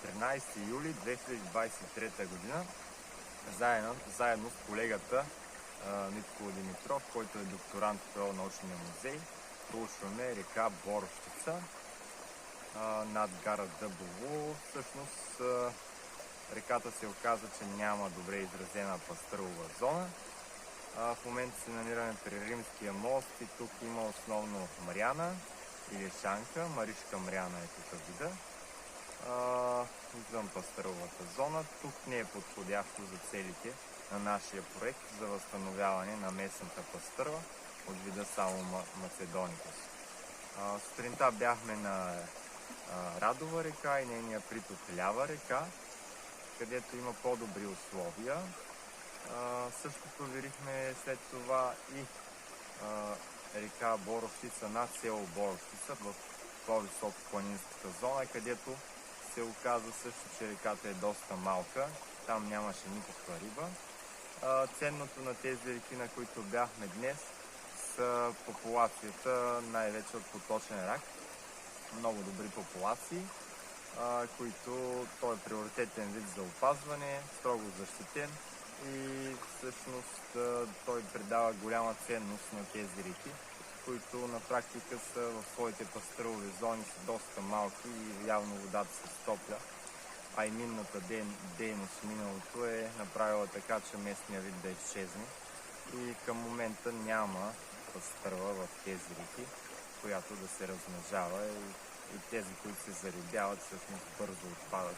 13 юли 2023 година, заедно с колегата Митко Димитров, който е докторант в научния музей. Проучваме река Боровщица над гара Дъбово. Всъщност реката се оказа, че няма добре изразена пастърова зона. В момента се намираме при Римския мост и тук има основно Мряна или Шанка. Маришка Мряна е тук вида. Извън пастъровата зона. Тук не е подходящо за целите на нашия проект за възстановяване на местната пастърва от вида само Македоникус. Сутринта бяхме на Радова река и нейния приток Лява река, където има по-добри условия. Също проверихме след това и река Боровщица над село Боровщица в по-високо планинската зона, където се оказа също, че реката е доста малка. Там нямаше никаква риба. Ценното на тези реки, на които бяхме днес, са популацията, най-вече от поточен рак. Много добри популации, които той е приоритетен вид за опазване, строго защитен и всъщност той придава голяма ценност на тези реки, които на практика са в своите пастърови зони са доста малки и явно водата се стопля, а и минната дейност в миналото е направила така, че местния вид да изчезне и към момента няма пастърва в тези реки, която да се размножава и тези, които се зарибяват, всъщност бързо отпадат.